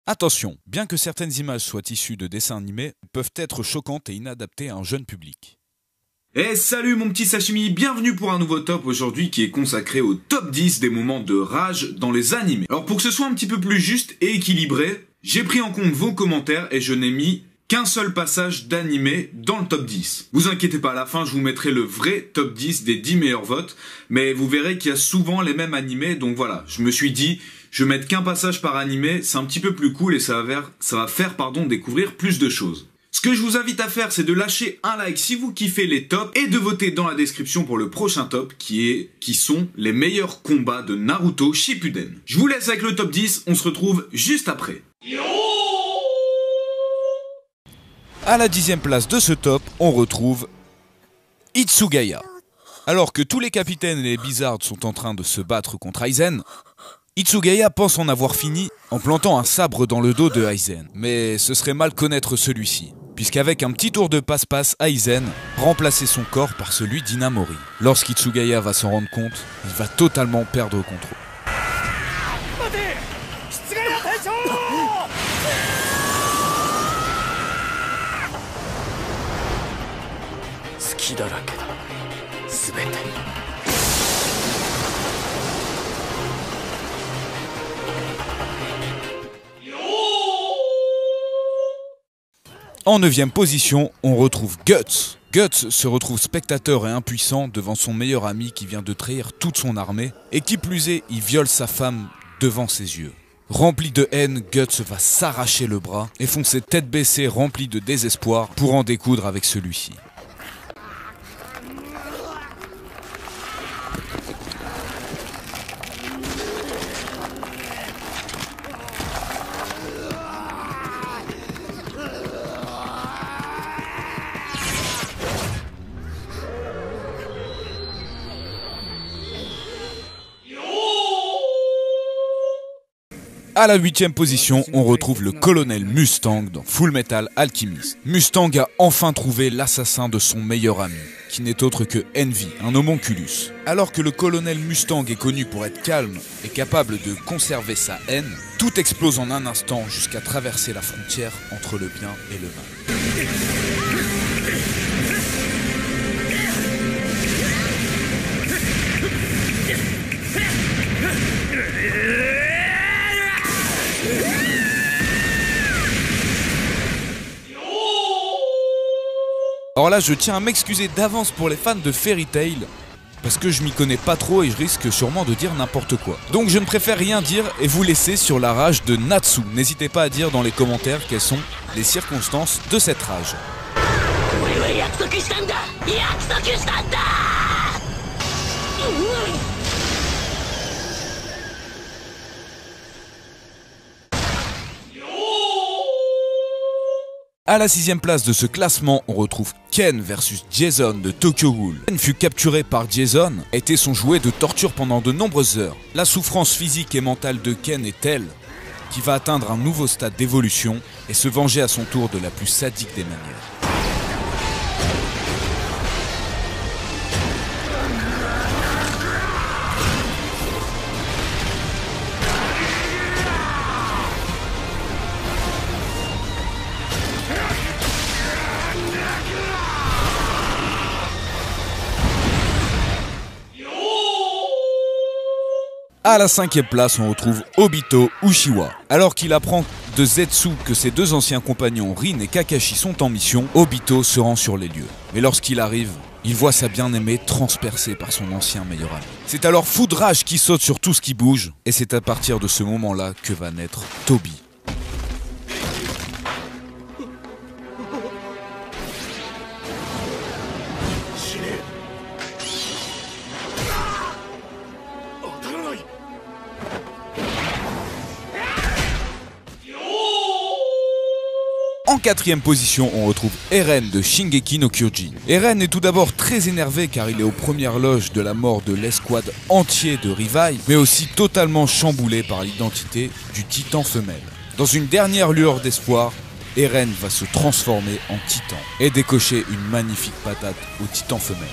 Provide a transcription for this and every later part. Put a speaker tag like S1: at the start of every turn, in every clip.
S1: Attention, bien que certaines images soient issues de dessins animés, elles peuvent être choquantes et inadaptées à un jeune public.
S2: Eh salut mon petit sashimi, bienvenue pour un nouveau top aujourd'hui qui est consacré au top 10 des moments de rage dans les animés. Alors pour que ce soit un petit peu plus juste et équilibré, j'ai pris en compte vos commentaires et je n'ai mis qu'un seul passage d'animé dans le top 10. Vous inquiétez pas, à la fin je vous mettrai le vrai top 10 des 10 meilleurs votes, mais vous verrez qu'il y a souvent les mêmes animés, donc voilà, je me suis dit, je vais mettre qu'un passage par animé, c'est un petit peu plus cool et ça va faire découvrir plus de choses. Ce que je vous invite à faire, c'est de lâcher un like si vous kiffez les tops et de voter dans la description pour le prochain top qui sont les meilleurs combats de Naruto Shippuden. Je vous laisse avec le top 10, on se retrouve juste après.
S1: À la 10e place de ce top, on retrouve Hitsugaya. Alors que tous les capitaines et les Bizards sont en train de se battre contre Aizen, Hitsugaya pense en avoir fini en plantant un sabre dans le dos de Aizen. Mais ce serait mal connaître celui-ci, puisqu'avec un petit tour de passe-passe, Aizen remplaçait son corps par celui d'Inamori. Lorsqu'Hitsugaya va s'en rendre compte, il va totalement perdre le contrôle. En 9e position, on retrouve Guts. Guts se retrouve spectateur et impuissant devant son meilleur ami qui vient de trahir toute son armée, et qui plus est, il viole sa femme devant ses yeux. Rempli de haine, Guts va s'arracher le bras et foncer tête baissée rempli de désespoir pour en découdre avec celui-ci. À la 8e position, on retrouve le colonel Mustang dans Full Metal Alchemist. Mustang a enfin trouvé l'assassin de son meilleur ami, qui n'est autre que Envy, un homonculus. Alors que le colonel Mustang est connu pour être calme et capable de conserver sa haine, tout explose en un instant jusqu'à traverser la frontière entre le bien et le mal. Alors là, je tiens à m'excuser d'avance pour les fans de Fairy Tail, parce que je m'y connais pas trop et je risque sûrement de dire n'importe quoi. Donc je ne préfère rien dire et vous laisser sur la rage de Natsu. N'hésitez pas à dire dans les commentaires quelles sont les circonstances de cette rage. À la 6e place de ce classement, on retrouve Ken versus Jason de Tokyo Ghoul. Ken fut capturé par Jason, était son jouet de torture pendant de nombreuses heures. La souffrance physique et mentale de Ken est telle qu'il va atteindre un nouveau stade d'évolution et se venger à son tour de la plus sadique des manières. À la 5e place, on retrouve Obito Uchiwa. Alors qu'il apprend de Zetsu que ses deux anciens compagnons Rin et Kakashi sont en mission, Obito se rend sur les lieux. Mais lorsqu'il arrive, il voit sa bien-aimée transpercée par son ancien meilleur ami. C'est alors fou de rage qui saute sur tout ce qui bouge, et c'est à partir de ce moment-là que va naître Toby. En 4e position, on retrouve Eren de Shingeki no Kyojin. Eren est tout d'abord très énervé car il est aux premières loges de la mort de l'escouade entier de Rivai, mais aussi totalement chamboulé par l'identité du titan femelle. Dans une dernière lueur d'espoir, Eren va se transformer en titan et décocher une magnifique patate au titan femelle.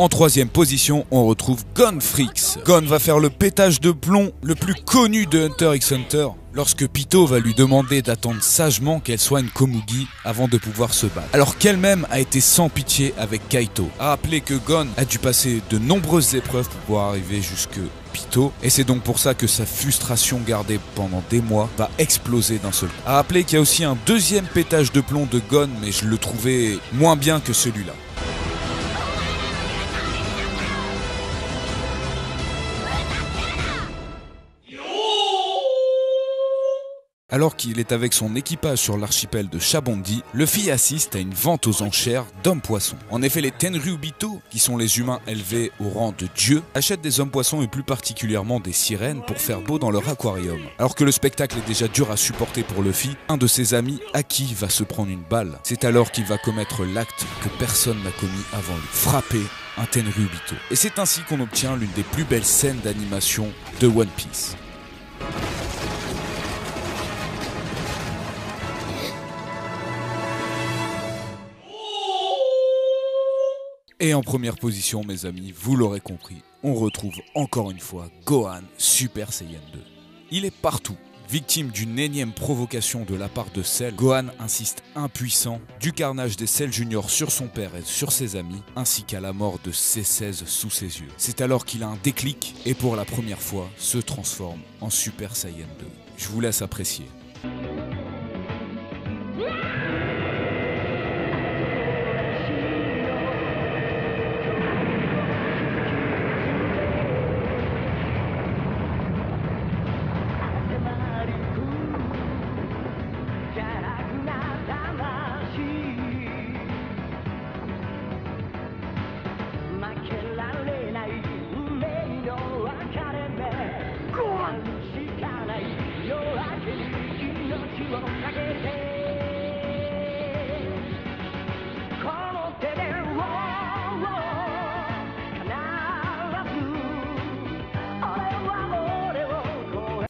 S1: En troisième position, on retrouve Gon Freaks. Gon va faire le pétage de plomb le plus connu de Hunter x Hunter lorsque Pitou va lui demander d'attendre sagement qu'elle soit une Komugi avant de pouvoir se battre. Alors qu'elle-même a été sans pitié avec Kaito. À rappeler que Gon a dû passer de nombreuses épreuves pour pouvoir arriver jusque Pitou, et c'est donc pour ça que sa frustration gardée pendant des mois va exploser d'un seul coup. À rappeler qu'il y a aussi un deuxième pétage de plomb de Gon, mais je le trouvais moins bien que celui-là. Alors qu'il est avec son équipage sur l'archipel de Chabondi, Luffy assiste à une vente aux enchères d'hommes-poissons. En effet, les Tenryubito, qui sont les humains élevés au rang de dieu, achètent des hommes-poissons et plus particulièrement des sirènes pour faire beau dans leur aquarium. Alors que le spectacle est déjà dur à supporter pour Luffy, un de ses amis, Haki, va se prendre une balle. C'est alors qu'il va commettre l'acte que personne n'a commis avant lui, frapper un Tenryubito. Et c'est ainsi qu'on obtient l'une des plus belles scènes d'animation de One Piece. Et en première position, mes amis, vous l'aurez compris, on retrouve encore une fois Gohan Super Saiyan 2. Il est partout. Victime d'une énième provocation de la part de Cell, Gohan insiste impuissant du carnage des Cell Junior sur son père et sur ses amis, ainsi qu'à la mort de C16 sous ses yeux. C'est alors qu'il a un déclic et pour la première fois se transforme en Super Saiyan 2. Je vous laisse apprécier.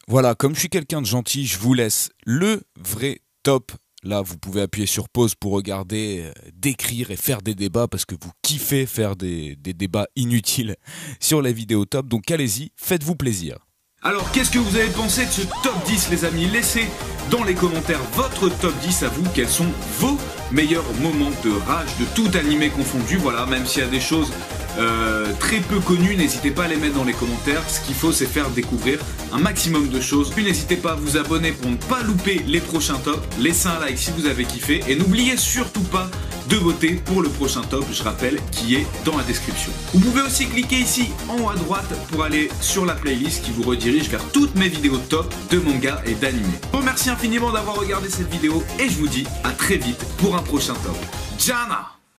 S1: Voilà, comme je suis quelqu'un de gentil, je vous laisse le vrai top. Là, vous pouvez appuyer sur pause pour regarder, décrire et faire des débats parce que vous kiffez faire des débats inutiles sur les vidéos top. Donc allez-y, faites-vous plaisir.
S2: Alors, qu'est-ce que vous avez pensé de ce top 10, les amis? Laissez dans les commentaires votre top 10 à vous. Quels sont vos meilleurs moments de rage de tout animé confondu? Voilà, même s'il y a des choses très peu connues, n'hésitez pas à les mettre dans les commentaires. Ce qu'il faut, c'est faire découvrir un maximum de choses. Puis n'hésitez pas à vous abonner pour ne pas louper les prochains tops. Laissez un like si vous avez kiffé. Et n'oubliez surtout pas de voter pour le prochain top, je rappelle, qui est dans la description. Vous pouvez aussi cliquer ici en haut à droite pour aller sur la playlist qui vous redirige vers toutes mes vidéos top de manga et d'anime. Je vous remercie infiniment d'avoir regardé cette vidéo et je vous dis à très vite pour un prochain top. Jana!